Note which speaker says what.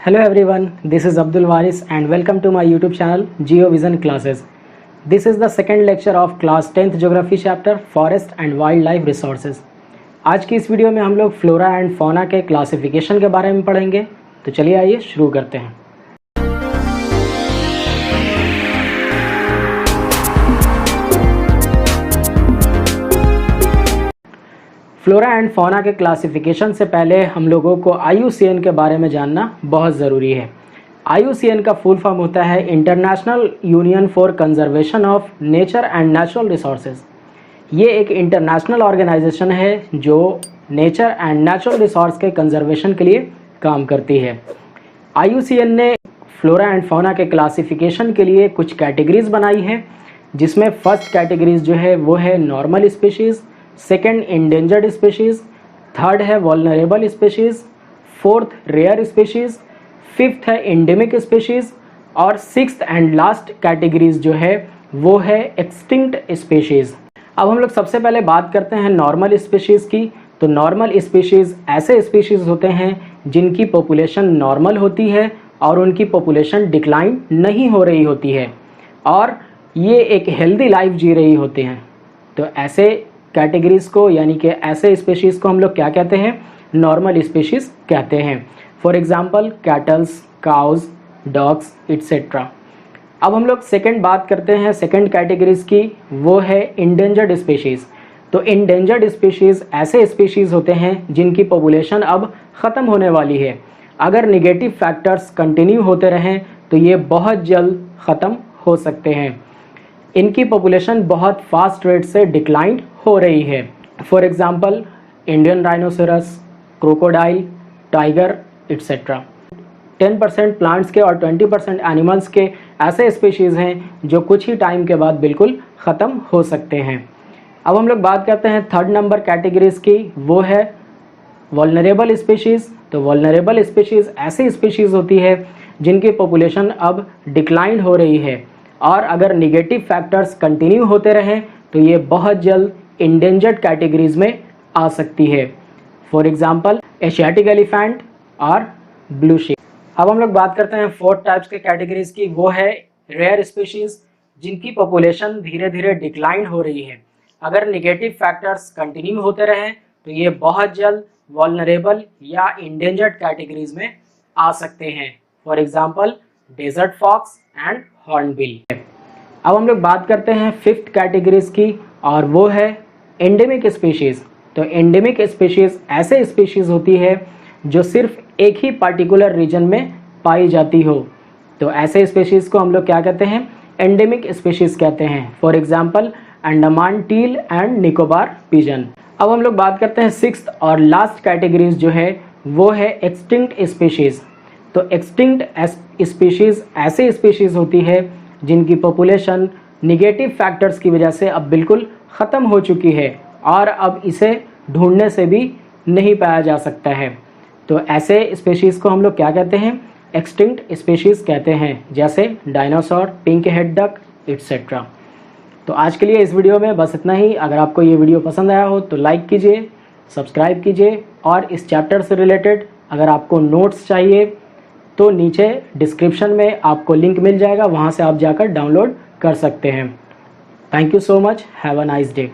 Speaker 1: Hello everyone, this is Abdul Waris and welcome to my YouTube channel Geo Vision Classes. This is the second lecture of class 10th Geography chapter Forest and Wildlife Resources. आज की इस video में हम लोग flora and fauna के classification के बारे में पढ़ेंगे। तो चलिए आइए शुरू करते हैं। फ्लोरा एंड फौना के क्लासिफिकेशन से पहले हम लोगों को IUCN के बारे में जानना बहुत ज़रूरी है। IUCN का फुल फॉर्म होता है international union for conservation of nature and natural resources. ये एक इंटरनेशनल ऑर्गेनाइजेशन है जो नेचर एंड नेचुरल रिसोर्स के कंजर्वेशन के लिए काम करती है। IUCN ने फ्लोरा एंड फौना के क्लासिफिकेशन के लिए कुछ कैटेगरीज बनाई है, जिसमें फर्स्ट कैटेगरीज जो है वो है normal species, second endangered species, third है vulnerable species, fourth rare species, fifth है एंडेमिक स्पीशीज़ और सिक्स्थ एंड लास्ट कैटेगरीज जो है वो है एक्सटिंक्ट स्पीशीज़। अब हम लोग सबसे पहले बात करते हैं नॉर्मल स्पीशीज़ की। तो नॉर्मल स्पीशीज़ ऐसे स्पीशीज़ होते हैं जिनकी पॉपुलेशन नॉर्मल होती है और उनकी पॉपुलेशन डिक्लाइन नहीं हो रही होती है और ये एक हेल्दी लाइफ जी रही होते हैं। तो ऐसे कैटेगरीज को यानी कि ऐसे स्पीशीज़ को हम लोग क्या कहते हैं? नॉर्मल स्पीशीज़ कहते हैं। For example cattles, cows, dogs etcetera. अब हम लोग सेकंड बात करते हैं सेकंड कैटेगरीज की, वो है इंडेंजर्ड स्पीशीज़। तो इंडेंजर्ड स्पीशीज़ ऐसे स्पीशीज़ होते हैं जिनकी पॉपुलेशन अब ख़त्म होने वाली है। अगर निगेटिव फैक्टर्स कंटिन्यू होते रहें तो ये बहुत जल्द ख़त्म हो सकते हैं। इनकी पॉपुलेशन बहुत फास्ट रेट से डिक्लाइन हो रही है। For example Indian rhinoceros, crocodile, tiger etcetera. 10% plants के और 20% एनिमल्स के ऐसे स्पीशीज़ हैं जो कुछ ही टाइम के बाद बिल्कुल ख़त्म हो सकते हैं। अब हम लोग बात करते हैं थर्ड नंबर कैटेगरीज की, वो है वल्नरेबल स्पीशीज़। तो वल्नरेबल स्पीशीज़ ऐसी स्पीशीज़ होती है जिनकी पॉपुलेशन अब डिक्लाइन हो रही है और अगर निगेटिव फैक्टर्स कंटिन्यू होते रहें तो ये बहुत जल्द इंडेंजर्ड कैटेगरीज में आ सकती है। फॉर एग्जांपल एशियाटिक एलिफेंट और ब्लू शिप। अब हम लोग बात करते हैं फोर्थ टाइप्स के कैटेगरीज की, वो है रेयर स्पीशीज़ जिनकी पॉपुलेशन धीरे धीरे डिक्लाइन हो रही है। अगर निगेटिव फैक्टर्स कंटिन्यू होते रहें तो ये बहुत जल्द वल्नरेबल या इंडेंजर्ड कैटेगरीज में आ सकते हैं। For example desert fox and hornbill. अब हम लोग बात करते हैं फिफ्थ कैटेगरीज की और वो है एंडेमिक स्पीशीज़। तो एंडेमिक स्पीशीज़ ऐसे स्पीशीज़ होती है जो सिर्फ एक ही पार्टिकुलर रीजन में पाई जाती हो। तो ऐसे स्पीशीज़ को हम लोग क्या कहते हैं? एंडेमिक स्पीशीज़ कहते हैं। For example Andaman till and Nicobar pigeon. अब हम लोग बात करते हैं सिक्स्थ और लास्ट कैटेगरीज जो है वो है एक्सटिंक्ट स्पीशीज़। तो एक्सटिंक्ट स्पीशीज़ ऐसे स्पीशीज़ होती है जिनकी पॉपुलेशन निगेटिव फैक्टर्स की वजह से अब बिल्कुल ख़त्म हो चुकी है और अब इसे ढूंढने से भी नहीं पाया जा सकता है। तो ऐसे स्पीशीज़ को हम लोग क्या कहते हैं? एक्सटिंक्ट स्पीशीज़ कहते हैं, जैसे dinosaur, pink head duck etcetera. तो आज के लिए इस वीडियो में बस इतना ही। अगर आपको ये वीडियो पसंद आया हो तो लाइक कीजिए, सब्सक्राइब कीजिए और इस चैप्टर से रिलेटेड अगर आपको नोट्स चाहिए तो नीचे डिस्क्रिप्शन में आपको लिंक मिल जाएगा, वहाँ से आप जाकर डाउनलोड कर सकते हैं। Thank you so much. Have a nice day.